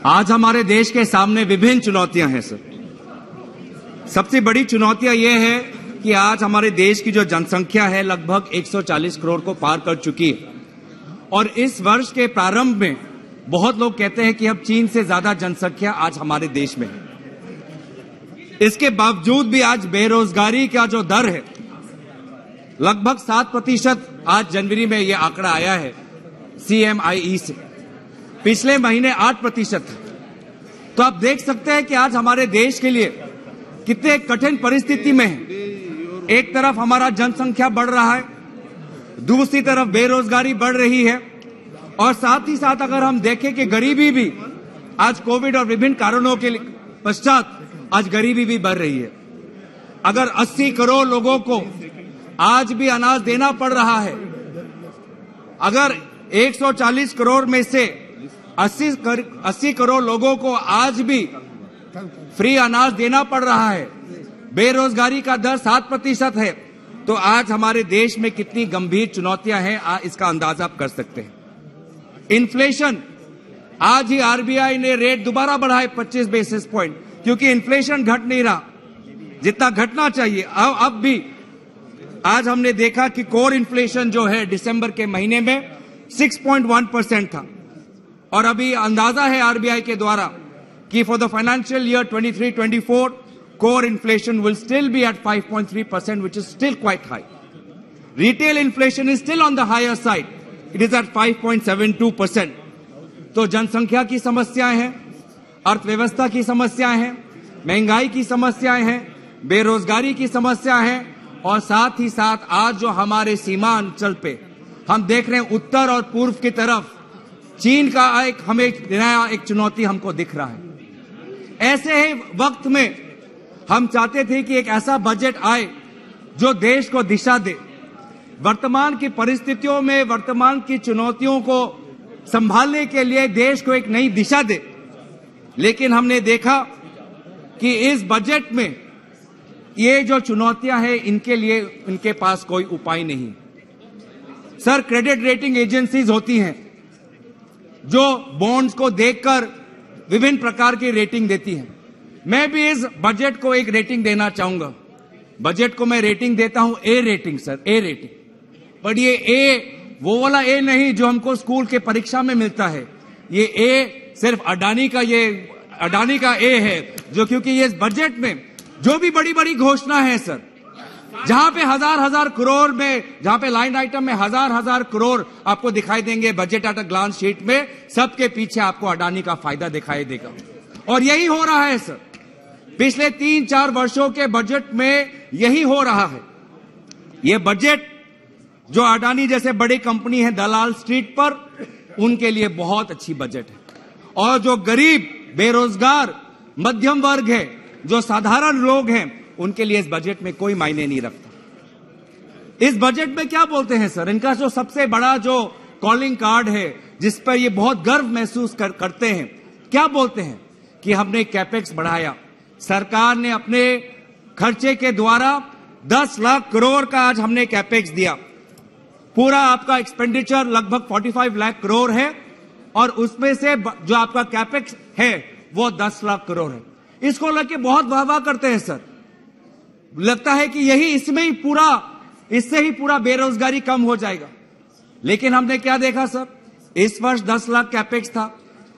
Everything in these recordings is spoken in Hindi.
आज हमारे देश के सामने विभिन्न चुनौतियां हैं सर। सबसे बड़ी चुनौतियां ये है कि आज हमारे देश की जो जनसंख्या है लगभग 140 करोड़ को पार कर चुकी है और इस वर्ष के प्रारंभ में बहुत लोग कहते हैं कि अब चीन से ज्यादा जनसंख्या आज हमारे देश में है। इसके बावजूद भी आज बेरोजगारी का जो दर है लगभग 7% आज जनवरी में यह आंकड़ा आया है CMIE से, पिछले महीने 8% था। तो आप देख सकते हैं कि आज हमारे देश के लिए कितने कठिन परिस्थिति में है। एक तरफ हमारा जनसंख्या बढ़ रहा है, दूसरी तरफ बेरोजगारी बढ़ रही है और साथ ही साथ अगर हम देखें कि गरीबी भी आज कोविड और विभिन्न कारणों के पश्चात आज गरीबी भी बढ़ रही है। अगर 80 करोड़ लोगों को आज भी अनाज देना पड़ रहा है, अगर 140 करोड़ में से 80 करोड़ लोगों को आज भी फ्री अनाज देना पड़ रहा है, बेरोजगारी का दर 7% है, तो आज हमारे देश में कितनी गंभीर चुनौतियां हैं इसका अंदाजा आप कर सकते हैं। इन्फ्लेशन, आज ही आरबीआई ने रेट दोबारा बढ़ाए 25 बेसिस पॉइंट, क्योंकि इन्फ्लेशन घट नहीं रहा जितना घटना चाहिए। अब भी आज हमने देखा कि कोर इन्फ्लेशन जो है दिसंबर के महीने में 6.1% था और अभी अंदाजा है आरबीआई के द्वारा कि for the financial year 23-24 core inflation will still be at 5.3%, which is still quite high. Retail inflation is still on the higher side. It is at 5.72%. तो जनसंख्या की समस्याएं हैं, अर्थव्यवस्था की समस्याएं हैं, महंगाई की समस्याएं हैं, बेरोजगारी की समस्या है और साथ ही साथ आज जो हमारे सीमांचल पे हम देख रहे हैं उत्तर और पूर्व की तरफ चीन का हमें नया एक चुनौती हमको दिख रहा है। ऐसे ही वक्त में हम चाहते थे कि एक ऐसा बजट आए जो देश को दिशा दे, वर्तमान की परिस्थितियों में वर्तमान की चुनौतियों को संभालने के लिए देश को एक नई दिशा दे। लेकिन हमने देखा कि इस बजट में ये जो चुनौतियां हैं इनके लिए इनके पास कोई उपाय नहीं। सर, क्रेडिट रेटिंग एजेंसीज होती हैं जो बॉन्ड्स को देखकर विभिन्न प्रकार की रेटिंग देती हैं। मैं भी इस बजट को एक रेटिंग देना चाहूंगा। बजट को मैं रेटिंग देता हूं A rating sir, A rating. पर ये A वो वाला A नहीं जो हमको स्कूल के परीक्षा में मिलता है। ये A सिर्फ अडानी का A है, जो क्योंकि ये इस बजट में जो भी बड़ी बड़ी घोषणा है सर, जहां पे हजार करोड़ में, जहां पे लाइन आइटम में हजार करोड़ आपको दिखाई देंगे budget at a glance sheet में, सबके पीछे आपको अडानी का फायदा दिखाई देगा। और यही हो रहा है सर, पिछले 3-4 वर्षों के बजट में यही हो रहा है। यह बजट जो अडानी जैसे बड़ी कंपनी है दलाल स्ट्रीट पर, उनके लिए बहुत अच्छी बजट है और जो गरीब, बेरोजगार, मध्यम वर्ग है, जो साधारण लोग हैं, उनके लिए इस बजट में कोई मायने नहीं रखता। इस बजट में क्या बोलते हैं सर, इनका जो सबसे बड़ा जो कॉलिंग कार्ड है जिस पर ये बहुत गर्व महसूस करते हैं, क्या बोलते हैं कि हमने कैपेक्स बढ़ाया। सरकार ने अपने खर्चे के द्वारा 10 लाख करोड़ का आज हमने कैपेक्स दिया। पूरा आपका एक्सपेंडिचर लगभग 45 लाख करोड़ है और उसमें से जो आपका कैपेक्स है वो 10 लाख करोड़ है। इसको लेके बहुत वाह करते हैं सर, लगता है कि इससे ही पूरा बेरोजगारी कम हो जाएगा। लेकिन हमने क्या देखा सर, इस वर्ष 10 लाख कैपेक्स था,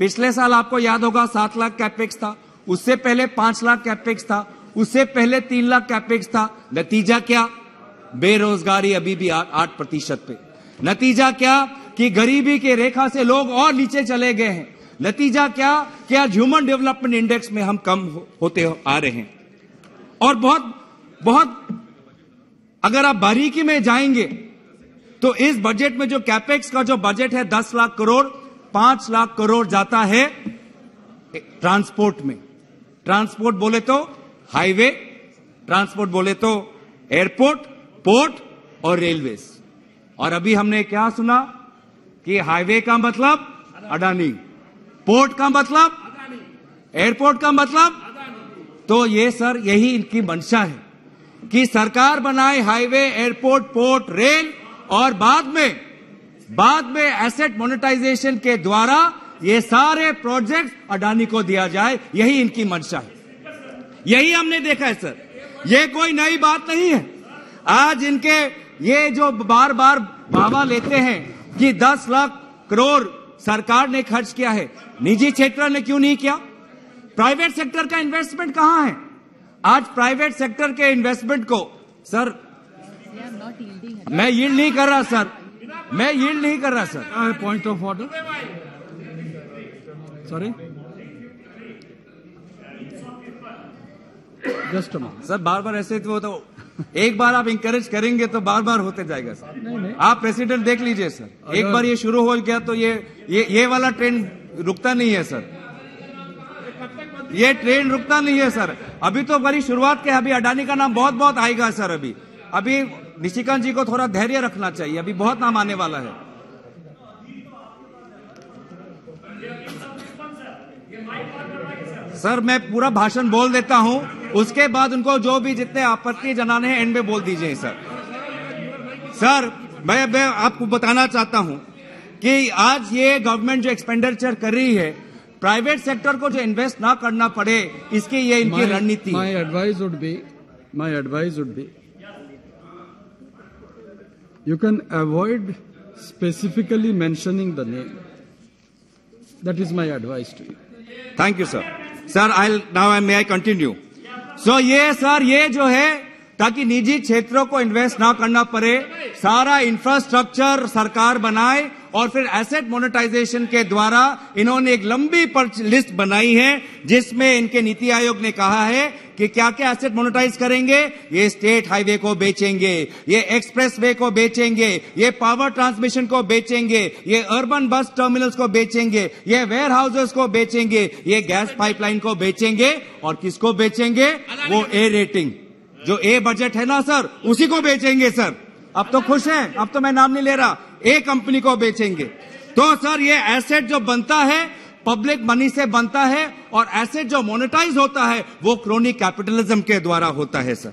पिछले साल आपको याद होगा 7 लाख कैपेक्स था, उससे पहले 5 लाख कैपेक्स था, उससे पहले 3 लाख कैपेक्स था। नतीजा क्या, बेरोजगारी अभी भी 8% पे। नतीजा क्या कि गरीबी की रेखा से लोग और नीचे चले गए हैं। नतीजा क्या कि आज ह्यूमन डेवलपमेंट इंडेक्स में हम कम होते आ रहे हैं। और बहुत अगर आप बारीकी में जाएंगे तो इस बजट में जो कैपेक्स का जो बजट है 10 लाख करोड़, 5 लाख करोड़ जाता है ट्रांसपोर्ट में। ट्रांसपोर्ट बोले तो हाईवे, ट्रांसपोर्ट बोले तो एयरपोर्ट, पोर्ट और रेलवेज। और अभी हमने क्या सुना कि हाईवे का मतलब अडानी, पोर्ट का मतलब अडानी, एयरपोर्ट का मतलब अडानी। तो ये सर यही इनकी मंशा है कि सरकार बनाए हाईवे, एयरपोर्ट, पोर्ट, रेल और बाद में एसेट मोनेटाइजेशन के द्वारा ये सारे प्रोजेक्ट अडानी को दिया जाए, यही इनकी मंशा है। यही हमने देखा है सर, ये कोई नई बात नहीं है। आज इनके ये जो बार बार वाहवा लेते हैं कि 10 लाख करोड़ सरकार ने खर्च किया है, निजी क्षेत्र ने क्यों नहीं किया? प्राइवेट सेक्टर का इन्वेस्टमेंट कहां है? आज प्राइवेट सेक्टर के इन्वेस्टमेंट को सर मैं यील्ड नहीं कर रहा सर, मैं यील्ड नहीं कर रहा sir. Point of order, sorry just sir, बार बार ऐसे तो एक बार आप इंकरेज करेंगे तो बार बार होते जाएगा सर। नहीं। आप प्रेसिडेंट देख लीजिए सर, एक बार ये शुरू हो गया तो ये वाला ट्रेंड रुकता नहीं है सर, ये ट्रेंड रुकता नहीं है सर। अभी तो बड़ी शुरुआत के, अभी अडानी का नाम बहुत बहुत आएगा सर। अभी निशिकांत जी को थोड़ा धैर्य रखना चाहिए, अभी बहुत नाम आने वाला है। सर मैं पूरा भाषण बोल देता हूं, उसके बाद उनको जो भी जितने आपत्ति जनाने हैं एंड में बोल दीजिए सर। सर मैं आपको बताना चाहता हूं कि आज ये गवर्नमेंट जो एक्सपेंडिचर कर रही है, प्राइवेट सेक्टर को जो इन्वेस्ट ना करना पड़े, इसकी ये इनकी रणनीति। My advice would be you can avoid specifically mentioning the name. That is my advice to you. Thank you, sir. Sir, may I continue? So ये जो है, ताकि निजी क्षेत्रों को इन्वेस्ट ना करना पड़े, सारा इंफ्रास्ट्रक्चर सरकार बनाए और फिर एसेट मोनेटाइजेशन के द्वारा इन्होंने एक लंबी लिस्ट बनाई है, जिसमें इनके नीति आयोग ने कहा है कि क्या क्या एसेट मोनेटाइज करेंगे। ये स्टेट हाईवे को बेचेंगे, ये एक्सप्रेस वे को बेचेंगे, ये पावर ट्रांसमिशन को बेचेंगे, ये अर्बन बस टर्मिनल्स को बेचेंगे, ये वेयर हाउसेस को बेचेंगे, ये गैस पाइपलाइन को बेचेंगे। और किसको बेचेंगे? वो ए रेटिंग, जो ए बजट है ना सर, उसी को बेचेंगे सर। अब तो खुश हैं, अब तो मैं नाम नहीं ले रहा, ए कंपनी को बेचेंगे। तो सर ये एसेट जो बनता है पब्लिक मनी से बनता है, और एसेट जो मोनेटाइज होता है वो क्रोनी कैपिटलिज्म के द्वारा होता है सर।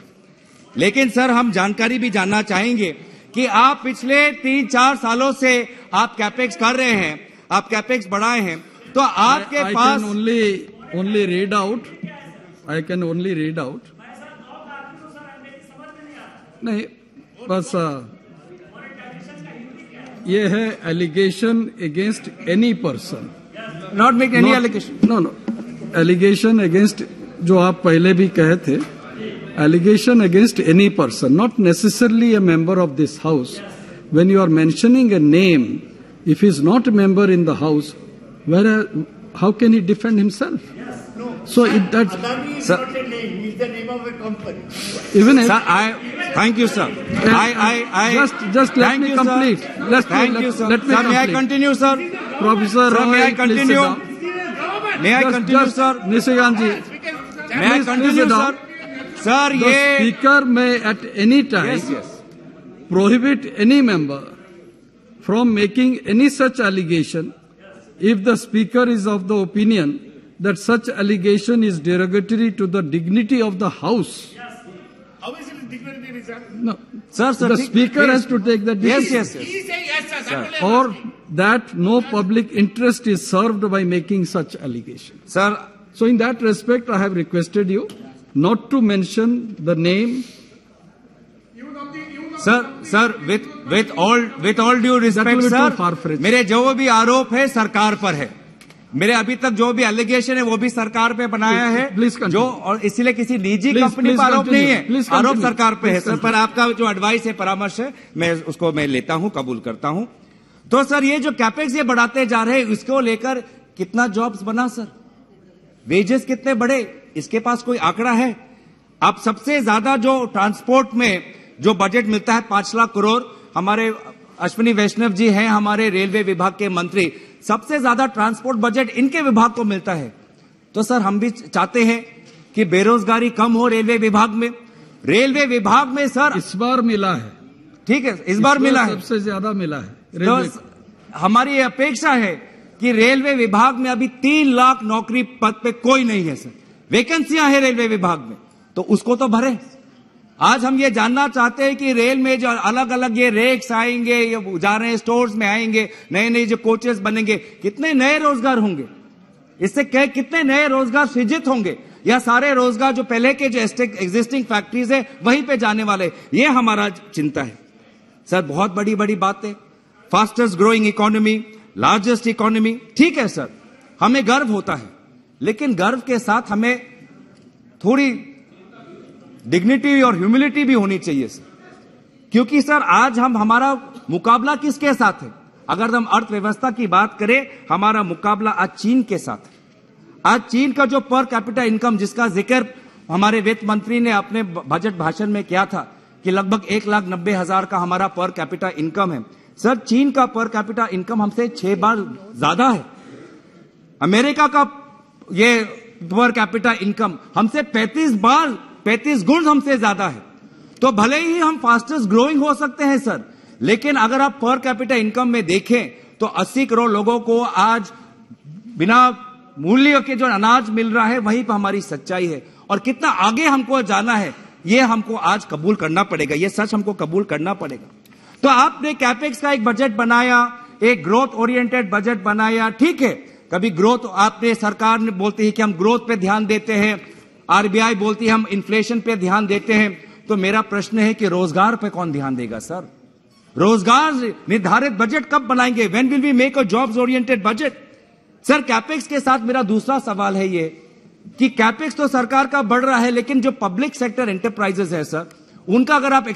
लेकिन सर हम जानकारी भी जानना चाहेंगे कि आप पिछले 3-4 सालों से आप कैपेक्स कर रहे हैं, आप कैपेक्स बढ़ाए हैं, तो आपके पास only read out, I can only read out, नहीं बस ये है allegation against any person, not make any allegation, no allegation against, जो आप पहले भी कहे थे, allegation against any person, not necessarily a member of this house. When you are mentioning a name, if he is not a member in the house, how can he defend himself? So that Adani is not a name; he is the name of a company. Even sir, thank you, sir. Just let me complete. Thank you, sir. Sir, may I continue, sir? Professor, sir, may I continue? May I continue, sir? Nishikant ji, may I continue, sir? Sir, the speaker may at any time prohibit any member from making any such allegation if the speaker is of the opinion that such allegation is derogatory to the dignity of the house. How is it dignity, sir? No, sir, the speaker has to take that decision. Yes. He say yes, sir. Or that no public interest is served by making such allegation. Sir, so in that respect, I have requested you not to mention the name. Sir, with all due respect, sir, मेरे जो भी आरोप है सरकार पर है, मेरे अभी तक जो भी एलिगेशन है वो भी सरकार पे बनाया है, जो, और इसीलिए किसी निजी कंपनी पर आरोप नहीं है, आरोप सरकार पे है सर। पर आपका जो एडवाइस है, परामर्श है, मैं उसको लेता हूं, कबूल करता हूं। तो सर ये जो कैपेक्स ये बढ़ाते जा रहे हैं, इसको लेकर कितना जॉब्स बना सर, वेजेस कितने बढ़े, इसके पास कोई आंकड़ा है? अब सबसे ज्यादा जो ट्रांसपोर्ट में जो बजट मिलता है 5 लाख करोड़, हमारे अश्विनी वैष्णव जी हैं हमारे रेलवे विभाग के मंत्री, सबसे ज्यादा ट्रांसपोर्ट बजट इनके विभाग को मिलता है। तो सर हम भी चाहते हैं कि बेरोजगारी कम हो रेलवे विभाग में। रेलवे विभाग में सर इस बार मिला है, ठीक है, इस बार मिला है, सबसे ज्यादा मिला है। तो हमारी ये अपेक्षा है कि रेलवे विभाग में अभी 3 लाख नौकरी पद पे कोई नहीं है सर, वैकेंसियां है रेलवे विभाग में, तो उसको तो भरे। आज हम ये जानना चाहते हैं कि रेल में जो अलग अलग ये रेक्स आएंगे, ये जा रहे हैं स्टोर्स में आएंगे, नए नए जो कोचेस बनेंगे, कितने नए रोजगार होंगे, इससे कितने नए रोजगार सृजित होंगे, या सारे रोजगार जो पहले के जो एग्जिस्टिंग फैक्ट्रीज है वहीं पे जाने वाले, ये हमारा चिंता है। सर बहुत बड़ी बड़ी बातें, fastest growing economy, largest economy, ठीक है सर, हमें गर्व होता है, लेकिन गर्व के साथ हमें थोड़ी डिग्निटी और ह्यूमिलिटी भी होनी चाहिए सर, क्योंकि सर आज हमारा मुकाबला किसके साथ है? अगर हम अर्थव्यवस्था की बात करें, हमारा मुकाबला आज चीन के साथ है। आज चीन का जो पर कैपिटा इनकम, जिसका जिक्र हमारे वित्त मंत्री ने अपने बजट भाषण में किया था कि लगभग 1,90,000 का हमारा पर कैपिटा इनकम है। सर चीन का पर कैपिटा इनकम हमसे 6 बार ज्यादा है। अमेरिका का ये पर कैपिटा इनकम हमसे 35 गुण हमसे ज्यादा है। तो भले ही हम फास्टेस्ट ग्रोइंग हो सकते हैं सर, लेकिन अगर आप पर कैपिटा इनकम में देखें तो 80 करोड़ लोगों को आज बिना मूल्य के जो अनाज मिल रहा है, वहीं पर हमारी सच्चाई है। और कितना आगे हमको जाना है, ये हमको आज कबूल करना पड़ेगा, ये सच हमको कबूल करना पड़ेगा। तो आपने कैपेक्स का एक बजट बनाया, एक ग्रोथ ओरिएंटेड बजट बनाया, ठीक है, कभी ग्रोथ आपने सरकार ने बोलती है कि हम ग्रोथ पे ध्यान देते हैं, आरबीआई बोलती है हम इन्फ्लेशन पे ध्यान देते हैं। तो मेरा प्रश्न है कि रोजगार पे कौन ध्यान देगा सर? रोजगार निर्धारित बजट कब बनाएंगे? When will we make a jobs oriented budget? Sir capex के साथ मेरा दूसरा सवाल है ये कि कैपेक्स तो सरकार का बढ़ रहा है, लेकिन जो पब्लिक सेक्टर एंटरप्राइजेस है सर, उनका अगर आप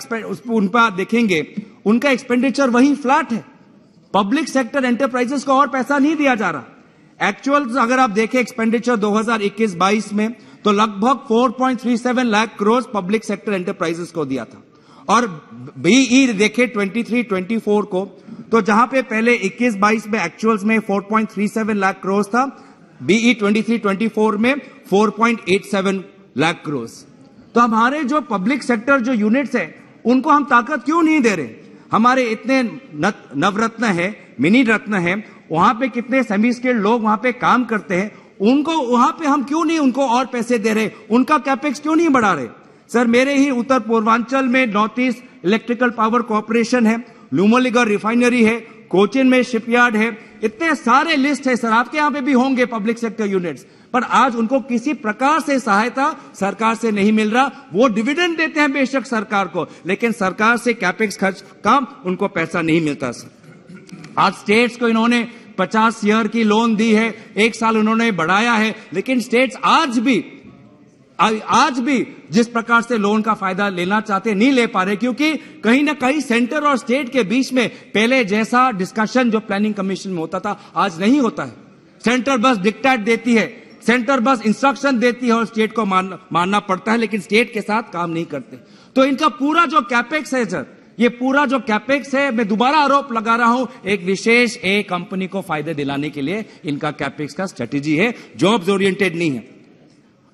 उन पर देखेंगे, उनका एक्सपेंडिचर वही फ्लैट है। पब्लिक सेक्टर एंटरप्राइजेस को और पैसा नहीं दिया जा रहा। एक्चुअल अगर आप देखें एक्सपेंडिचर 2021-22 में, तो लगभग 4.37 lakh crore public sector enterprises को दिया था। और बीई देखे 23-24 को, तो जहां पे पहले 21-22 में एक्चुअल्स में 4.37 लाख करोड़ था, बीई 23-24 में 4.87 लाख करोड़। तो हमारे जो पब्लिक सेक्टर जो यूनिट्स है, उनको हम ताकत क्यों नहीं दे रहे? हमारे इतने नवरत्न है, मिनी रत्न है, वहां पे कितने सेमी स्किल्ड लोग वहां पे काम करते हैं, उनको वहां पे हम क्यों नहीं उनको और पैसे दे रहे? उनका कैपेक्स क्यों नहीं बढ़ा रहे? सर मेरे ही उत्तर पूर्वांचल में north east electrical power corporation है, लुमोलिगर रिफाइनरी है, कोचिन में शिपयार्ड है, इतने सारे लिस्ट है सर, आपके यहां पे भी होंगे पब्लिक सेक्टर यूनिट्स, पर आज उनको किसी प्रकार से सहायता सरकार से नहीं मिल रहा। वो डिविडेंड देते हैं बेशक सरकार को, लेकिन सरकार से कैपेक्स खर्च कम, उनको पैसा नहीं मिलता सर। आज स्टेट्स को इन्होंने 50 ईयर की लोन दी है, 1 साल उन्होंने बढ़ाया है, लेकिन स्टेट्स आज भी जिस प्रकार से लोन का फायदा लेना चाहते नहीं ले पा रहे, क्योंकि कहीं ना कहीं सेंटर और स्टेट के बीच में पहले जैसा डिस्कशन जो प्लानिंग कमीशन में होता था आज नहीं होता है। सेंटर बस डिक्टेट देती है, सेंटर बस इंस्ट्रक्शन देती है और स्टेट को मानना पड़ता है, लेकिन स्टेट के साथ काम नहीं करते। तो इनका पूरा जो कैपेक्स है सर, ये पूरा जो कैपेक्स है, मैं दोबारा आरोप लगा रहा हूं, एक विशेष एक कंपनी को फायदे दिलाने के लिए इनका कैपेक्स का स्ट्रेटेजी है, जॉब्स ओरिएंटेड नहीं है।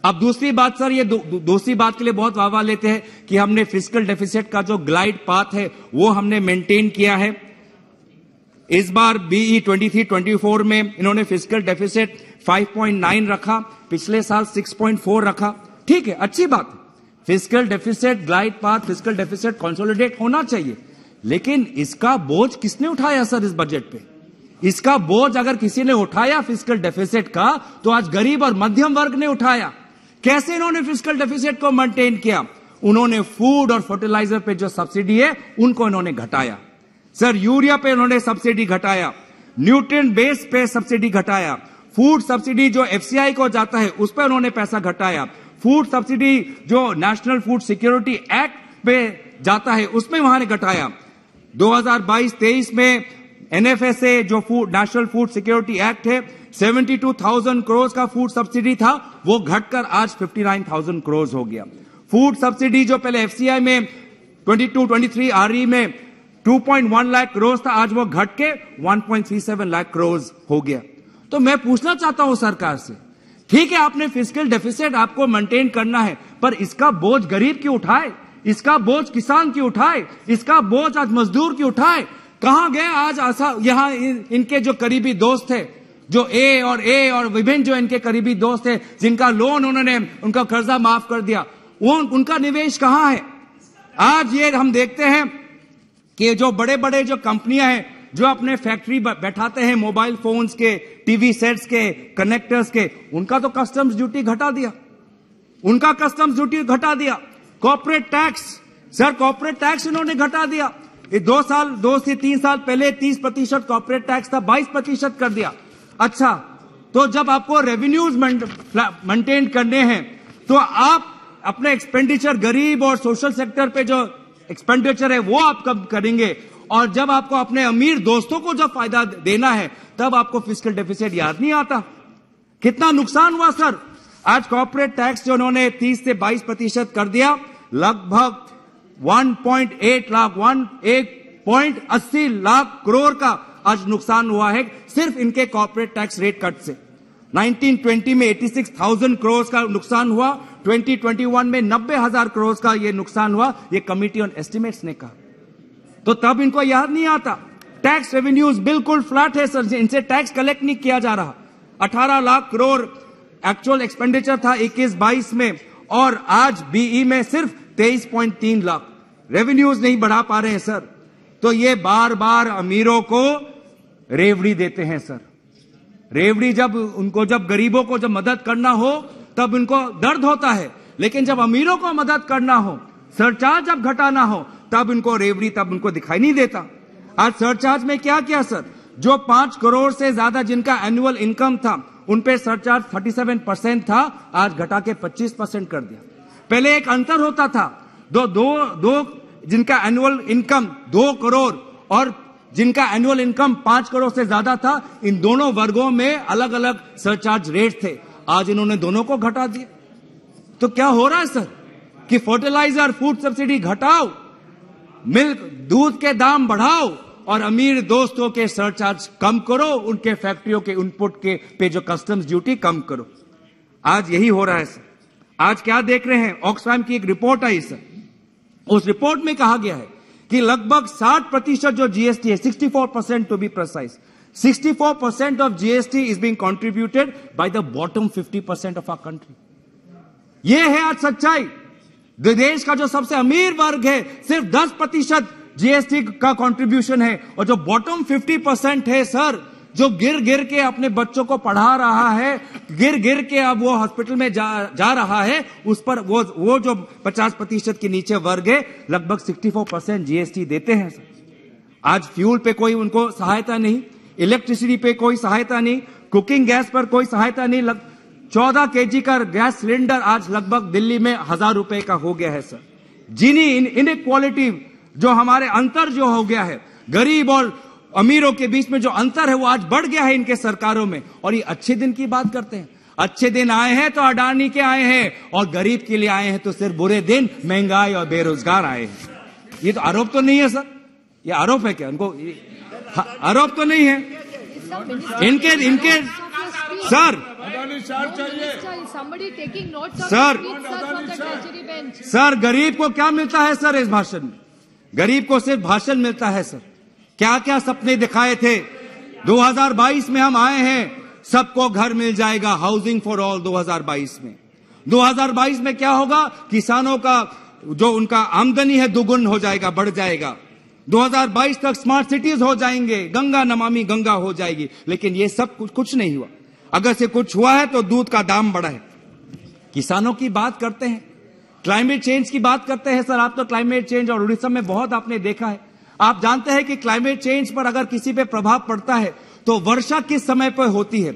अब दूसरी बात सर, ये दूसरी बात के लिए बहुत वाहवाह लेते हैं कि हमने फिस्कल डेफिसिट का जो ग्लाइड पाथ है वो हमने मेंटेन किया है। इस बार बीई 23-24 में इन्होंने फिस्कल डेफिसिट 5.9 रखा, पिछले साल 6.4 रखा, ठीक है, अच्छी बात। Fiscal deficit glide path, fiscal deficit consolidate होना चाहिए, लेकिन इसका बोझ किसने उठाया सर इस बजट पे? इसका बोझ अगर किसी ने उठाया फिस्कल डेफिसिट का, तो आज गरीब और मध्यम वर्ग ने उठाया। कैसे इन्होंने फिस्कल डेफिसिट को मेंटेन किया? उन्होंने फूड और फर्टिलाइजर पे जो सब्सिडी है उनको इन्होंने घटाया सर, यूरिया पे इन्होंने सब्सिडी घटाया, न्यूट्रिएंट बेस पे सब्सिडी घटाया, फूड सब्सिडी जो एफसीआई को जाता है उस पर उन्होंने पैसा घटाया, फूड सब्सिडी जो नेशनल फूड सिक्योरिटी एक्ट पे जाता है उसमें वहां ने घटाया। 2022-23 में एनएफएसए जो food national food security act है, 72,000 करोड़ का फूड सब्सिडी था, वो घटकर आज 59,000 करोड़ हो गया। फूड सब्सिडी जो पहले एफसीआई में 22-23 आरई में 2.1 लाख करोड़ था, आज वो घट के 1.37 लाख करोड़ हो गया। तो मैं पूछना चाहता हूं सरकार से, ठीक है आपने फिस्कल डेफिसिट आपको मेंटेन करना है, पर इसका बोझ गरीब क्यों उठाए? इसका बोझ किसान क्यों उठाए? इसका बोझ आज मजदूर क्यों उठाए? कहां गए आज यहां इनके जो करीबी दोस्त थे, जो ए और विभिन्न जो इनके करीबी दोस्त थे, जिनका लोन उन्होंने उनका कर्जा माफ कर दिया, वो उनका निवेश कहां है? आज ये हम देखते हैं कि जो बड़े बड़े जो कंपनियां हैं जो अपने फैक्ट्री बैठाते हैं मोबाइल फोन्स के, टीवी सेट्स के, कनेक्टर्स के, उनका तो कस्टम्स ड्यूटी घटा दिया, उनका कस्टम्स ड्यूटी घटा दिया। Corporate tax, sir corporate tax इन्होंने घटा दिया। ये 2 से 3 साल पहले 30% कॉर्पोरेट टैक्स था, 22% कर दिया। अच्छा, तो जब आपको रेवेन्यूज मेंटेन करने हैं तो आप अपने एक्सपेंडिचर गरीब और सोशल सेक्टर पे जो एक्सपेंडिचर है वो आप कब करेंगे, और जब आपको अपने अमीर दोस्तों को जब फायदा देना है तब आपको फिस्कल डेफिसिट याद नहीं आता। कितना नुकसान हुआ सर। आज कॉर्पोरेट टैक्स जो उन्होंने 30 से 22% कर दिया, लगभग 1.8 लाख 1.80 लाख करोड़ का आज नुकसान हुआ है सिर्फ इनके कॉर्पोरेट टैक्स रेट कट से। 1920 में 86,000 करोड़ का नुकसान हुआ, 2021 में 90,000 करोड़ का यह नुकसान हुआ, यह कमिटी ऑन एस्टिमेट्स ने कहा। तो तब इनको याद नहीं आता। टैक्स रेवेन्यूज बिल्कुल फ्लैट है सर, इनसे टैक्स कलेक्ट नहीं किया जा रहा। 18 लाख करोड़ एक्चुअल एक्सपेंडिचर था 21-22 में, और आज बीई में सिर्फ 23.3 लाख। रेवेन्यूज नहीं बढ़ा पा रहे हैं सर। तो ये बार बार अमीरों को रेवड़ी देते हैं सर। रेवड़ी जब गरीबों को जब मदद करना हो तब उनको दर्द होता है, लेकिन जब अमीरों को मदद करना हो, सरचार्ज जब घटाना हो, तब उनको रेवड़ी तब उनको दिखाई नहीं देता। आज सरचार्ज में क्या किया सर, जो 5 करोड़ से ज्यादा जिनका एनुअल इनकम था उन पे सरचार्ज 37% था, आज घटा के 25% कर दिया। पहले एक अंतर होता था, दो जिनका एनुअल इनकम 2 करोड़ और जिनका एनुअल इनकम 5 करोड़ से ज्यादा था, इन दोनों वर्गों में अलग अलग सरचार्ज रेट थे। आज इन्होंने दोनों को घटा दिया। तो क्या हो रहा है सर कि फर्टिलाइजर फूड सब्सिडी घटाओ, मिल्क दूध के दाम बढ़ाओ और अमीर दोस्तों के सरचार्ज कम करो, उनके फैक्ट्रियों के इनपुट के पे जो कस्टम्स ड्यूटी कम करो। आज यही हो रहा है सर। आज क्या देख रहे हैं, ऑक्सफैम की एक रिपोर्ट आई सर, उस रिपोर्ट में कहा गया है कि लगभग 60% जो जीएसटी है, 64% to be precise, 64% of GST is being contributed by the bottom 50% of our country. यह है आज सच्चाई। देश का जो सबसे अमीर वर्ग है सिर्फ 10% जीएसटी का कंट्रीब्यूशन है, और जो बॉटम 50% है सर, जो गिर गिर के अपने बच्चों को पढ़ा रहा है, गिर गिर के अब वो हॉस्पिटल में जा रहा है, उस पर वो जो 50% के नीचे वर्ग है लगभग 64% जीएसटी देते हैं सर। आज फ्यूल पे कोई उनको सहायता नहीं, इलेक्ट्रिसिटी पे कोई सहायता नहीं, कुकिंग गैस पर कोई सहायता नहीं। 14 केजी का गैस सिलेंडर आज लगभग दिल्ली में 1000 रुपए का हो गया है सर। जिनी इनइक्वालिटी जो हमारे अंतर जो हो गया है, गरीब और अमीरों के बीच में जो अंतर है वो आज बढ़ गया है इनके सरकारों में। और ये अच्छे दिन की बात करते हैं। अच्छे दिन आए हैं तो अडानी के आए हैं, और गरीब के लिए आए हैं तो सिर्फ बुरे दिन, महंगाई और बेरोजगार आए हैं। ये तो आरोप तो नहीं है सर, ये आरोप है क्या उनको? आरोप तो नहीं है इनके सर। सर गरीब को क्या मिलता है सर इस भाषण में? गरीब को सिर्फ भाषण मिलता है सर। क्या क्या सपने दिखाए थे? 2022 में हम आए हैं, सबको घर मिल जाएगा, हाउसिंग फॉर ऑल 2022 में। 2022 में क्या होगा? किसानों का जो उनका आमदनी है दुगुन हो जाएगा, बढ़ जाएगा। 2022 तक स्मार्ट सिटीज हो जाएंगे, गंगा नमामि गंगा हो जाएगी। लेकिन ये सब कुछ नहीं हुआ। अगर से कुछ हुआ है तो दूध का दाम बढ़ा है। किसानों की बात करते हैं, क्लाइमेट चेंज की बात करते हैं सर। आप तो क्लाइमेट चेंज और उड़ीसा में बहुत आपने देखा है। आप जानते हैं कि क्लाइमेट चेंज पर अगर किसी पे प्रभाव पड़ता है तो वर्षा किस समय पर होती है,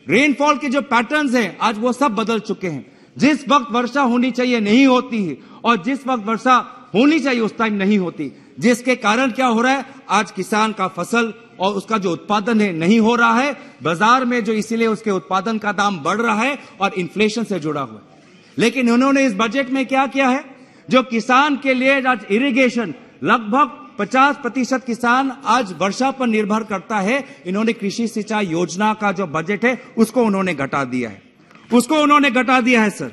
रेनफॉल के जो पैटर्न्स हैं आज वो सब बदल चुके हैं। जिस वक्त वर्षा होनी चाहिए नहीं होती है, और जिस वक्त वर्षा होनी चाहिए उस टाइम नहीं होती, जिसके कारण क्या हो रहा है, आज किसान का फसल और उसका जो उत्पादन है नहीं हो रहा है बाजार में, जो इसीलिए उसके उत्पादन का दाम बढ़ रहा है और इन्फ्लेशन से जुड़ा हुआ है। लेकिन उन्होंने इस बजट में क्या किया है, जो किसान के लिए आज इरिगेशन, लगभग 50% किसान आज वर्षा पर निर्भर करता है। इन्होंने कृषि सिंचाई योजना का जो बजट है उसको उन्होंने घटा दिया है, सर।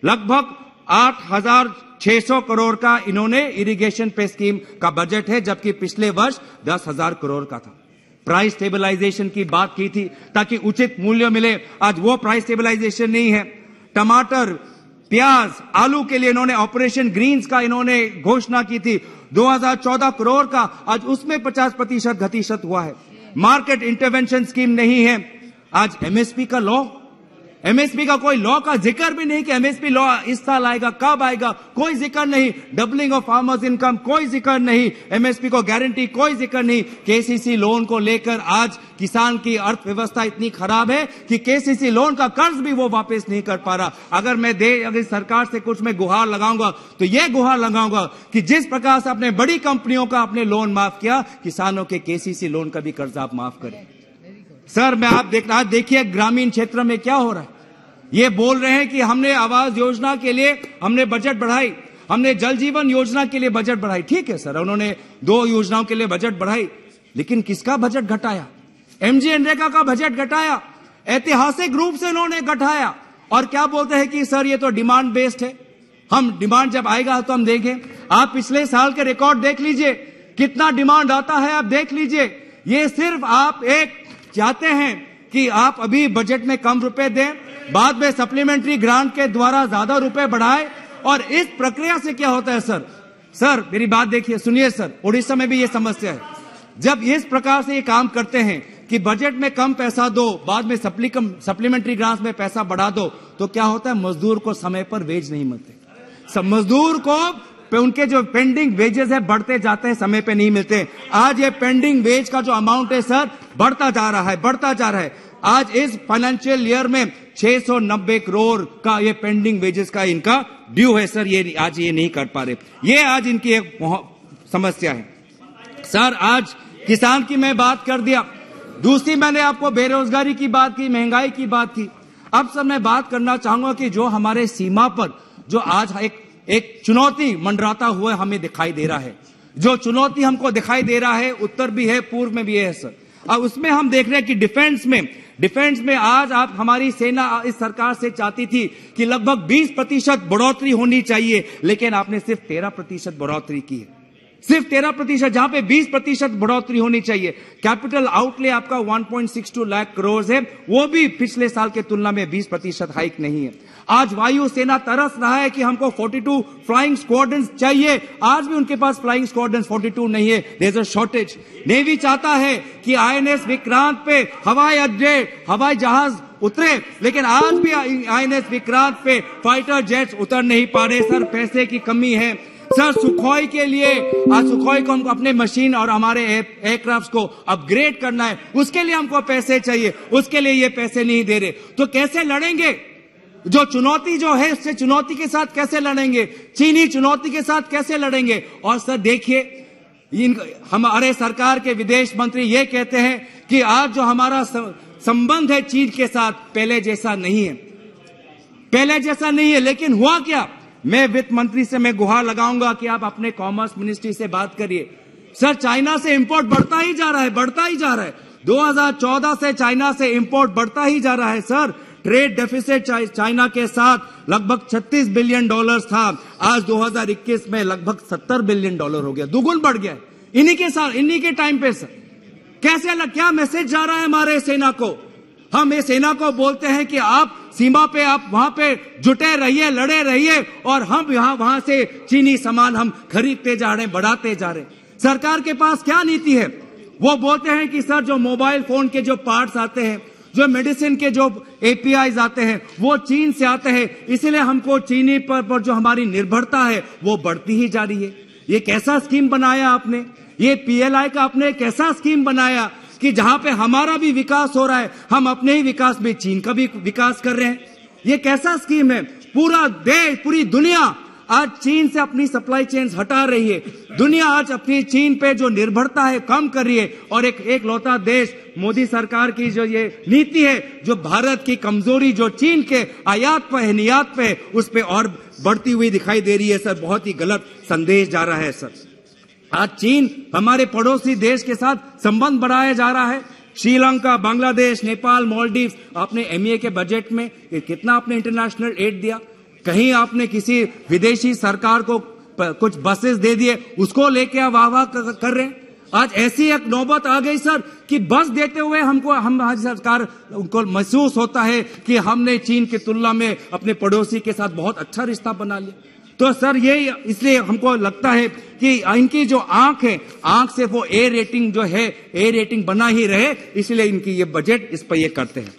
लगभग 8,600 करोड़ का इन्होंने इरिगेशन पे स्कीम का बजट है, जबकि पिछले वर्ष 10,000 करोड़ का था। प्राइस स्टेबलाइजेशन की बात की थी ताकि उचित मूल्य मिले, आज वो प्राइस स्टेबलाइजेशन नहीं है। टमाटर प्याज, आलू के लिए इन्होंने ऑपरेशन ग्रीन्स का इन्होंने घोषणा की थी, 2014 करोड़ का, आज उसमें 50% हुआ है। मार्केट इंटरवेंशन स्कीम नहीं है। आज एमएसपी का लॉ, एमएसपी का कोई लॉ का जिक्र भी नहीं कि एमएसपी लॉ इस साल आएगा, कब आएगा, कोई जिक्र नहीं। डबलिंग ऑफ फार्मर्स इनकम, कोई जिक्र नहीं। एमएसपी को गारंटी, कोई जिक्र नहीं। केसीसी लोन को लेकर आज किसान की अर्थव्यवस्था इतनी खराब है कि केसीसी लोन का कर्ज भी वो वापस नहीं कर पा रहा। अगर सरकार से कुछ मैं गुहार लगाऊंगा तो ये गुहार लगाऊंगा कि जिस प्रकार से अपने बड़ी कंपनियों का आपने लोन माफ किया, किसानों के केसीसी लोन का भी कर्ज आप माफ करें। सर, मैं आप देखिए ग्रामीण क्षेत्र में क्या हो रहा है। ये बोल रहे हैं कि हमने आवास योजना के लिए हमने बजट बढ़ाई, हमने जल जीवन योजना के लिए बजट बढ़ाई। ठीक है सर, उन्होंने 2 योजनाओं के लिए बजट बढ़ाई, लेकिन किसका बजट घटाया? एमजीएनरेगा का बजट घटाया, ऐतिहासिक रूप से उन्होंने घटाया। और क्या बोलते हैं कि सर ये तो डिमांड बेस्ड है, हम डिमांड जब आएगा तो हम देखें। आप पिछले साल के रिकॉर्ड देख लीजिए, कितना डिमांड आता है आप देख लीजिए। ये सिर्फ आप एक चाहते हैं कि आप अभी बजट में कम रुपए दें, बाद में सप्लीमेंट्री ग्रांट के द्वारा ज्यादा रुपए बढ़ाए। और इस प्रक्रिया से क्या होता है सर मेरी बात देखिए, सुनिए सर, उड़ीसा में भी ये समस्या है। जब इस प्रकार से ये काम करते हैं कि बजट में कम पैसा दो, बाद में सप्लीमेंट्री ग्रांट में पैसा बढ़ा दो, तो क्या होता है? मजदूर को समय पर वेज नहीं मिलते। मजदूर को उनके जो पेंडिंग वेजेस है बढ़ते जाते हैं, समय पे नहीं मिलते। आज ये पेंडिंग वेज का जो अमाउंट है सर बढ़ता जा रहा है। आज इस फाइनेंशियल ईयर में 690 करोड़ का ये पेंडिंग वेजेस का इनका ड्यू है सर। ये आज ये नहीं कर पा रहे, ये आज इनकी एक समस्या है। सर, आज किसान की मैं बात कर दिया, दूसरी मैंने आपको बेरोजगारी की बात की, महंगाई की बात की। अब सर मैं बात करना चाहूंगा कि जो हमारे सीमा पर जो आज एक चुनौती मंडराता हुआ हमें दिखाई दे रहा है, जो चुनौती हमको दिखाई दे रहा है, उत्तर भी है, पूर्व में भी है सर। अब उसमें हम देख रहे हैं कि डिफेंस में आज आप हमारी सेना इस सरकार से चाहती थी कि लगभग 20% बढ़ोतरी होनी चाहिए, लेकिन आपने सिर्फ 13% बढ़ोतरी की है, सिर्फ 13%, जहां पे 20% बढ़ोतरी होनी चाहिए। कैपिटल आउटले आपका 1.62 लाख करोड़ है, वो भी पिछले साल के तुलना में 20% हाइक नहीं है। आज वायु सेना तरस रहा है कि हमको 42 फ्लाइंग स्क्वाड्रंस चाहिए, आज भी उनके पास फ्लाइंग स्क्वाड्रंस 42 नहीं है, there is a shortage. Navy चाहता है कि आईएनएस विक्रांत पे हवाई अड्डे, हवाई जहाज उतरे, लेकिन आज भी आईएनएस विक्रांत पे फाइटर जेट्स उतर नहीं पा रहे सर, पैसे की कमी है। सर, सुखोई के लिए आज सुखोई को हमको अपने मशीन और हमारे एयरक्राफ्ट को अपग्रेड करना है, उसके लिए हमको पैसे चाहिए, उसके लिए ये पैसे नहीं दे रहे, तो कैसे लड़ेंगे? जो चुनौती जो है, उससे चुनौती के साथ कैसे लड़ेंगे? चीनी चुनौती के साथ कैसे लड़ेंगे? और सर देखिए, हमारे सरकार के विदेश मंत्री ये कहते हैं कि आज जो हमारा संबंध है चीन के साथ पहले जैसा नहीं है, लेकिन हुआ क्या? मैं वित्त मंत्री से मैं गुहार लगाऊंगा कि आप अपने कॉमर्स मिनिस्ट्री से बात करिए। सर, चाइना से इंपोर्ट बढ़ता ही जा रहा है। 2014 से चाइना से इंपोर्ट बढ़ता ही जा रहा है सर। ट्रेड डेफिसिट चाइना के साथ लगभग $36 बिलियन था, आज 2021 में लगभग $70 बिलियन हो गया, दुगुन बढ़ गया। इन्हीं के टाइम पे सर क्या मैसेज जा रहा है हमारे सेना को? हम ये सेना को बोलते हैं कि आप सीमा पे, आप वहां पे जुटे रहिए, लड़े रहिए, और हम वहां से चीनी सामान हम खरीदते जा रहे हैं, बढ़ाते जा रहे हैं। सरकार के पास क्या नीति है? वो बोलते हैं कि सर जो मोबाइल फोन के जो पार्ट्स आते हैं, जो मेडिसिन के जो एपीआईज आते हैं, वो चीन से आते हैं, इसलिए हमको चीनी पर जो हमारी निर्भरता है वो बढ़ती ही जा रही है। ये कैसा स्कीम बनाया आपने? ये पीएलआई का आपने कैसा स्कीम बनाया कि जहां पे हमारा भी विकास हो रहा है, हम अपने ही विकास में चीन का भी विकास कर रहे हैं? ये कैसा स्कीम है? पूरा देश, पूरी दुनिया आज चीन से अपनी सप्लाई चेन्स हटा रही है। दुनिया आज अपनी चीन पे जो निर्भरता है कम कर रही है, और एक लौता देश, मोदी सरकार की जो ये नीति है, जो भारत की कमजोरी जो चीन के आयात पे है, निर्यात पे, उस पे और बढ़ती हुई दिखाई दे रही है सर। बहुत ही गलत संदेश जा रहा है सर। आज चीन हमारे पड़ोसी देश के साथ संबंध बढ़ाया जा रहा है। श्रीलंका, बांग्लादेश, नेपाल, मालदीव, आपने एमईए के बजट में कितना आपने इंटरनेशनल एड दिया? कहीं आपने किसी विदेशी सरकार को कुछ बसेस दे दिए, उसको लेके आप वाह वाह कर रहे हैं? आज ऐसी एक नौबत आ गई सर कि बस देते हुए हमारी सरकार उनको महसूस होता है कि हमने चीन की तुलना में अपने पड़ोसी के साथ बहुत अच्छा रिश्ता बना लिया। तो सर ये इसलिए हमको लगता है कि इनकी जो आंख है, आंख से वो ए रेटिंग जो है, ए रेटिंग बना ही रहे, इसलिए इनकी ये बजट इस पर ये करते हैं।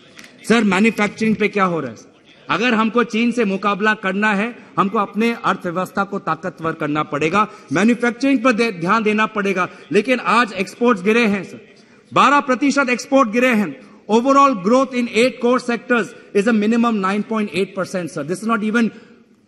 सर मैन्युफैक्चरिंग पे क्या हो रहा है? अगर हमको चीन से मुकाबला करना है, हमको अपने अर्थव्यवस्था को ताकतवर करना पड़ेगा, मैन्युफैक्चरिंग पर ध्यान देना पड़ेगा। लेकिन आज एक्सपोर्ट्स गिरे हैं सर, 12% एक्सपोर्ट गिरे हैं। Overall growth in 8 core sectors is a minimum 9.8% sir. This is not even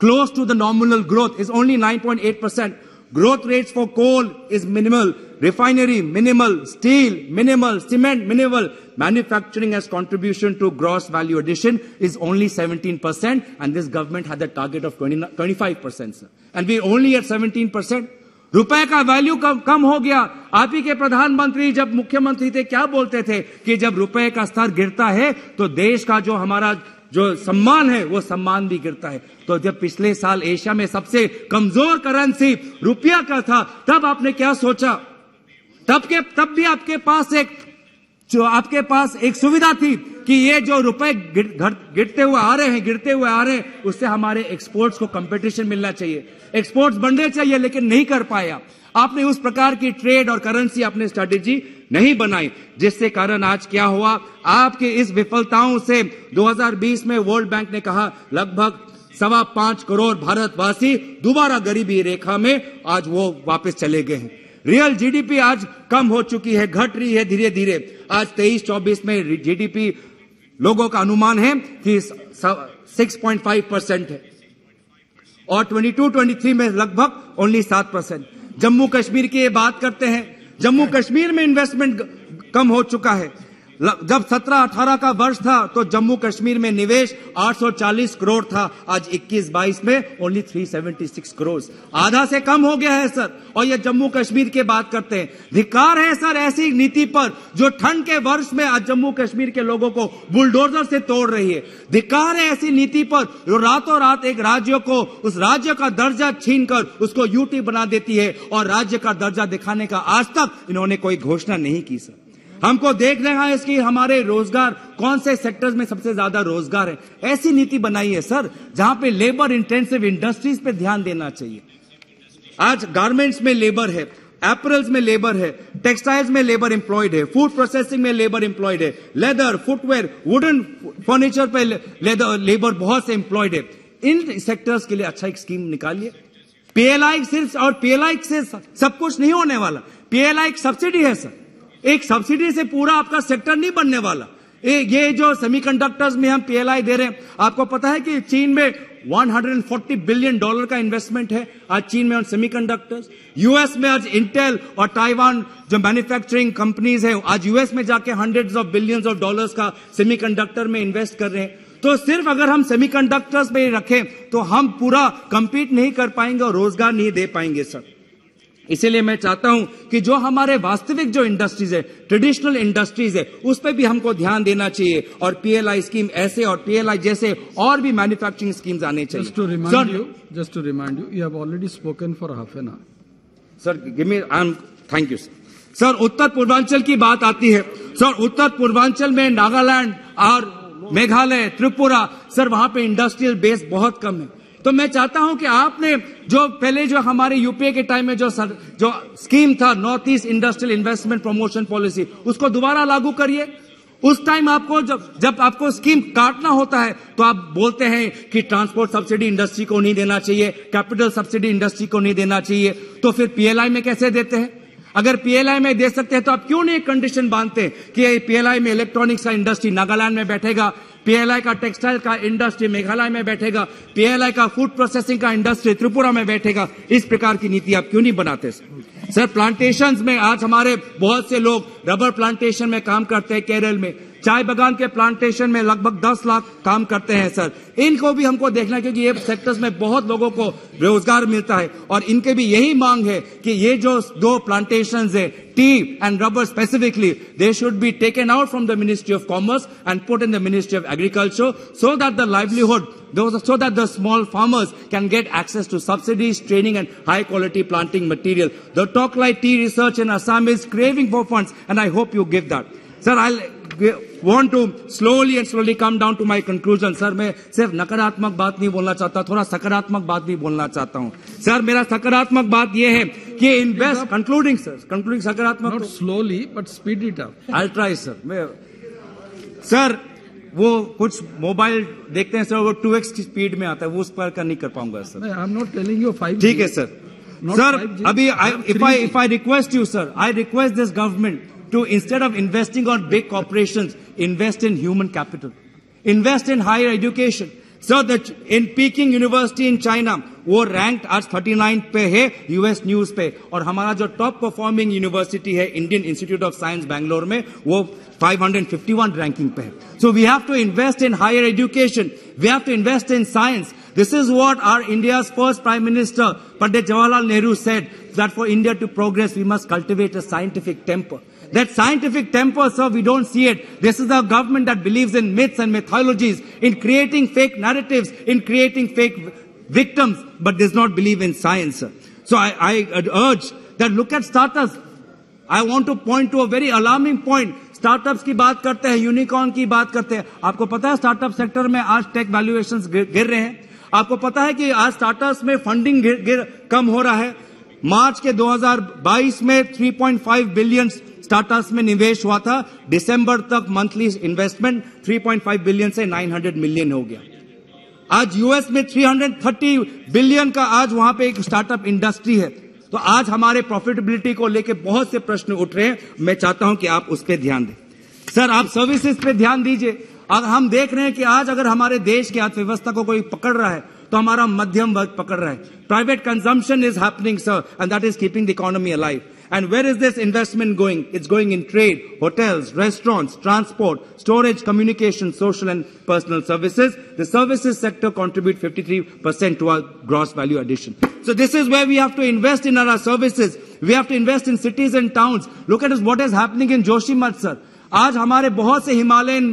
close to the nominal growth, is only 9.8%. Growth rates for coal is minimal, refinery minimal, steel minimal, cement minimal. Manufacturing as contribution to gross value addition is only 17%, and this government had a target of 25%, sir. And we're only at 17%. रुपए का वैल्यू कम हो गया। आप ही के प्रधानमंत्री जब मुख्यमंत्री थे क्या बोलते थे कि जब रुपए का स्तर गिरता है तो देश का जो हमारा जो सम्मान है वो सम्मान भी गिरता है। तो जब पिछले साल एशिया में सबसे कमजोर करेंसी रुपया का था, तब आपने क्या सोचा? तब भी आपके पास एक सुविधा थी कि ये जो रुपए गिरते हुए आ रहे हैं उससे हमारे एक्सपोर्ट्स को कंपटीशन मिलना चाहिए, एक्सपोर्ट्स बढ़ने चाहिए, लेकिन नहीं कर पाया। आपने उस प्रकार की ट्रेड और करेंसी आपने स्ट्रेटेजी नहीं बनाई, जिससे कारण आज क्या हुआ? आपके इस विफलताओं से 2020 में वर्ल्ड बैंक ने कहा लगभग 5.25 करोड़ भारतवासी दोबारा गरीबी रेखा में आज वो वापस चले गए हैं। रियल जीडीपी आज कम हो चुकी है, घट रही है धीरे धीरे। आज 23-24 में जीडीपी लोगों का अनुमान है कि 6.5% है और 22-23 में लगभग ओनली 7%। जम्मू कश्मीर की ये बात करते हैं, जम्मू कश्मीर में इन्वेस्टमेंट कम हो चुका है। जब 17-18 का वर्ष था तो जम्मू कश्मीर में निवेश 840 करोड़ था, आज 21-22 में ओनली 376 करोड़, आधा से कम हो गया है सर। और ये जम्मू कश्मीर की बात करते हैं। धिक्कार है सर ऐसी नीति पर जो ठंड के वर्ष में आज जम्मू कश्मीर के लोगों को बुलडोजर से तोड़ रही है। धिक्कार है ऐसी नीति पर जो रातों रात एक राज्य को, उस राज्य का दर्जा छीनकर उसको यूटी बना देती है और राज्य का दर्जा दिखाने का आज तक इन्होंने कोई घोषणा नहीं की सर। हमको देखना है इसकी हमारे रोजगार कौन से सेक्टर्स में सबसे ज्यादा रोजगार है, ऐसी नीति बनाई है सर जहां पे लेबर इंटेंसिव इंडस्ट्रीज पे ध्यान देना चाहिए। आज गारमेंट्स में लेबर है, एपरल्स में लेबर है, टेक्सटाइल्स में लेबर एम्प्लॉयड है, फूड प्रोसेसिंग में लेबर एम्प्लॉयड है, लेदर, फुटवेयर, वुडन फर्नीचर पे लेबर बहुत से एम्प्लॉयड है। इन सेक्टर्स के लिए अच्छा एक स्कीम निकालिए। पीएलआई सिर्फ, और पीएलआई से सब कुछ नहीं होने वाला, पीएलआई एक सब्सिडी है सर, एक सब्सिडी से पूरा आपका सेक्टर नहीं बनने वाला। ये जो सेमीकंडक्टर्स में हम पीएलआई दे रहे हैं, आपको पता है कि चीन में $140 बिलियन का इन्वेस्टमेंट है आज चीन में ऑन सेमीकंडक्टर्स। यूएस में आज इंटेल और ताइवान जो मैन्युफैक्चरिंग कंपनीज है आज यूएस में जाके $100 of billions का सेमीकंडक्टर में इन्वेस्ट कर रहे हैं। तो सिर्फ अगर हम सेमीकंडक्टर्स में रखें तो हम पूरा कंपीट नहीं कर पाएंगे और रोजगार नहीं दे पाएंगे सर। इसीलिए मैं चाहता हूं कि जो हमारे वास्तविक जो इंडस्ट्रीज है, ट्रेडिशनल इंडस्ट्रीज है, उस पर भी हमको ध्यान देना चाहिए और पीएलआई स्कीम ऐसे और पीएलआई जैसे और भी मैन्युफैक्चरिंग स्कीम्स आने चाहिए। Just to remind you, you have already spoken for half an hour. Sir thank you sir. Sir उत्तर पूर्वांचल की बात आती है सर, उत्तर पूर्वांचल में नागालैंड और मेघालय, त्रिपुरा सर, वहां पे इंडस्ट्रियल बेस बहुत कम है। तो मैं चाहता हूं कि आपने जो पहले जो हमारे यूपीए के टाइम में जो स्कीम था north east industrial investment promotion policy, उसको दोबारा लागू करिए। उस टाइम आपको जब आपको स्कीम काटना होता है तो आप बोलते हैं कि ट्रांसपोर्ट सब्सिडी इंडस्ट्री को नहीं देना चाहिए, कैपिटल सब्सिडी इंडस्ट्री को नहीं देना चाहिए, तो फिर पीएलआई में कैसे देते हैं? अगर पीएलआई में दे सकते हैं तो आप क्यों नहीं एक कंडीशन बांधते कि पीएलआई में इलेक्ट्रॉनिक्स का इंडस्ट्री नागालैंड में बैठेगा, पीएलआई का टेक्सटाइल का इंडस्ट्री मेघालय में बैठेगा, पीएलआई का फूड प्रोसेसिंग का इंडस्ट्री त्रिपुरा में बैठेगा। इस प्रकार की नीति आप क्यों नहीं बनाते सर? प्लांटेशंस में आज हमारे बहुत से लोग रबर प्लांटेशन में काम करते हैं केरल में। चाय बागान के प्लांटेशन में लगभग 10 लाख काम करते हैं सर। इनको भी हमको देखना है क्योंकि ये सेक्टर्स में बहुत लोगों को रोजगार मिलता है और इनके भी यही मांग है कि ये जो 2 प्लांटेशंस है, T and rubber specifically, they should be taken out from the ministry of commerce and put in the ministry of agriculture so that the livelihood, so that the small farmers can get access to subsidies, training and high quality planting material. The Toklai tea research in Assam is craving for funds and I hope you give that. Sir, I'll want to slowly come down to my conclusion. Sir, मैं सिर्फ नकारात्मक बात नहीं बोलना चाहता, थोड़ा सकारात्मक बात भी बोलना चाहता हूँ. Sir, मेरा सकारात्मक बात ये है कि invest, concluding सकारात्मक. Not slowly, but speed it up. I'll try, sir. Sir, वो कुछ मोबाइल देखते हैं सर, वो 2x की स्पीड में आता है, वो उस पर का नहीं कर पाऊंगा sir. I am not telling you 5G. ठीक है सर. सर, अभी if I request you, sir, I request this government to, instead of investing on big corporations, invest in human capital, invest in higher education. Sir, in Peking University in China, वो ranked आज 39 पे है US News पे, और हमारा जो top performing university है Indian Institute of Science Bangalore में, वो 551 ranking पे है. So we have to invest in higher education. We have to invest in science. This is what our India's first Prime Minister, Pandit Jawaharlal Nehru, said, that for India to progress, we must cultivate a scientific temper. That scientific temper, sir, we don't see it. This is a government that believes in myths and mythologies, in creating fake narratives, in creating fake victims, but does not believe in science, sir. So I urge that look at startups. I want to point to a very alarming point. Startups की बात करते हैं, यूनिकॉर्न की बात करते हैं. आपको पता है स्टार्टअप सेक्टर में आज टेक वैल्यूएशंस गिर रहे हैं. आपको पता है कि आज स्टार्टअप्स में फंडिंग कम हो रहा है. मार्च के 2022 में 3.5 बिलियन स्टार्टअप्स में निवेश हुआ था. दिसंबर तक मंथली इन्वेस्टमेंट 3.5 बिलियन से 900 मिलियन हो गया. आज यूएस में 330 बिलियन का आज वहां पे एक स्टार्टअप इंडस्ट्री है. तो आज हमारे प्रॉफिटेबिलिटी को लेके बहुत से प्रश्न उठ रहे हैं. मैं चाहता हूं कि आप उस पर ध्यान दें. सर, आप सर्विसेज पे ध्यान दीजिए. अगर हम देख रहे हैं कि आज अगर हमारे देश की अर्थव्यवस्था को कोई पकड़ रहा है तो हमारा मध्यम वर्ग पकड़ रहा है. Private consumption is happening, sir, and that is keeping the economy alive. And where is this investment going? It's going in trade, hotels, restaurants, transport, storage, communication, social and personal services. The services sector contribute 53% to our gross value addition. So this is where we have to invest in our services. We have to invest in cities and towns. Look at what is happening in Joshimath, sir. आज हमारे बहुत से हिमालयन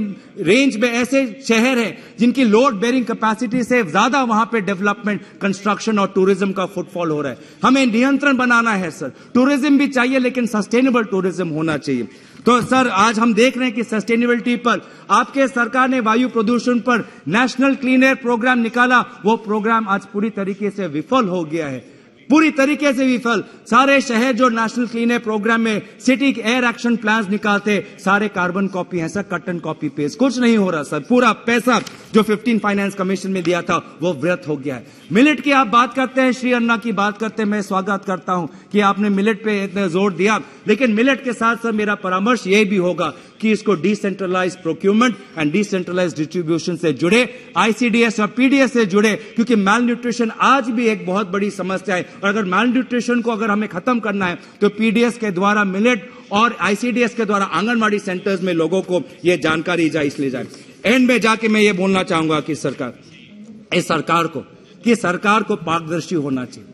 रेंज में ऐसे शहर हैं जिनकी लोड बेरिंग कैपेसिटी से ज्यादा वहां पे डेवलपमेंट, कंस्ट्रक्शन और टूरिज्म का फुटफॉल हो रहा है. हमें नियंत्रण बनाना है सर. टूरिज्म भी चाहिए लेकिन सस्टेनेबल टूरिज्म होना चाहिए. तो सर, आज हम देख रहे हैं कि सस्टेनेबिलिटी पर आपके सरकार ने वायु प्रदूषण पर नेशनल क्लीन एयर प्रोग्राम निकाला. वो प्रोग्राम आज पूरी तरीके से विफल हो गया है, पूरी तरीके से विफल. सारे शहर जो नेशनल क्लीन एयर प्रोग्राम में सिटी एयर एक्शन प्लान्स निकालते, सारे कार्बन कॉपी हैं sir, cut and copy paste. कुछ नहीं हो रहा सर. पूरा पैसा जो 15 फाइनेंस कमीशन में दिया था वो व्यर्थ हो गया है. मिलेट की आप बात करते हैं, श्री अन्ना की बात करते हैं. मैं स्वागत करता हूं कि आपने मिलेट पे इतना जोर दिया, लेकिन मिलेट के साथ सर मेरा परामर्श ये भी होगा कि इसको decentralize procurement and decentralize distribution से जुड़े, आईसीडीएस और पीडीएस से जुड़े, क्योंकि माल न्यूट्रिशन आज भी एक बहुत बड़ी समस्या है. और अगर माल न्यूट्रिशन को अगर हमें खत्म करना है तो पीडीएस के द्वारा, मिलेट और आईसीडीएस के द्वारा आंगनबाड़ी सेंटर्स में लोगों को ये जानकारी इसलिए जाए. एंड में जाके मैं ये बोलना चाहूंगा कि सरकार को पारदर्शी होना चाहिए.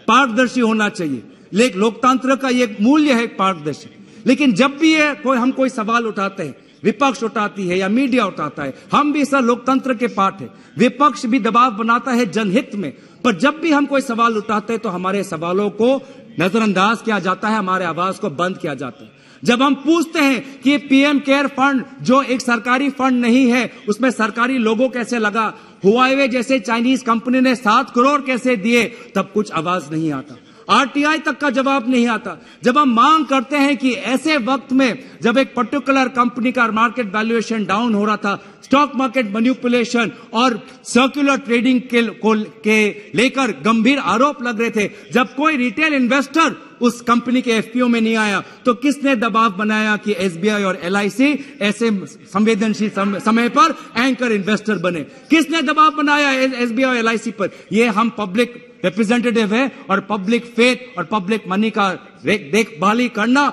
पारदर्शी होना चाहिए. लेकिन लोकतंत्र का ये मूल्य है पारदर्शी. लेकिन जब भी ये हम कोई सवाल उठाते हैं, विपक्ष उठाती है या मीडिया उठाता है, हम भी सर लोकतंत्र के पार्ट है. विपक्ष भी दबाव बनाता है जनहित में, पर जब भी हम कोई सवाल उठाते हैं तो हमारे सवालों को नजरअंदाज किया जाता है, हमारे आवाज को बंद किया जाता है. जब हम पूछते हैं कि पीएम केयर फंड जो एक सरकारी फंड नहीं है, उसमें सरकारी लोगो कैसे लगा, हुआवे जैसे चाइनीज कंपनी ने 7 करोड़ कैसे दिए, तब कुछ आवाज नहीं आता. आरटीआई तक का जवाब नहीं आता. जब हम मांग करते हैं कि ऐसे वक्त में जब एक पर्टिकुलर कंपनी का मार्केट वैल्यूएशन डाउन हो रहा था, स्टॉक मार्केट मैनिपुलेशन और सर्कुलर ट्रेडिंग के लेकर गंभीर आरोप लग रहे थे, जब कोई रिटेल इन्वेस्टर उस कंपनी के एफपीओ में नहीं आया, तो किसने दबाव बनाया कि एसबीआई और एलआईसी ऐसे संवेदनशील समय पर एंकर इन्वेस्टर बने? किसने दबाव बनाया एसबीआई और एलआईसी पर? ये हम पब्लिक रिप्रेजेंटेटिव है और पब्लिक फेथ और पब्लिक मनी का देखभाली करना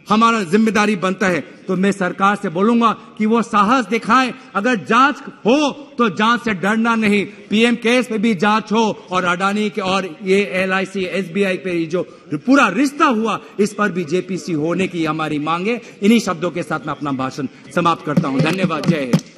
हमारा जिम्मेदारी बनता है। तो मैं सरकार से बोलूंगा कि वो साहस दिखाएं, अगर जांच हो तो जांच से डरना नहीं, पीएम केयर्स पे भी जांच हो और अडानी के और ये LIC SBI पे जो पूरा रिश्ता हुआ इस पर भी JPC होने की हमारी मांग है। इन्हीं शब्दों के साथ मैं अपना भाषण समाप्त करता हूं। धन्यवाद। जय हिंद।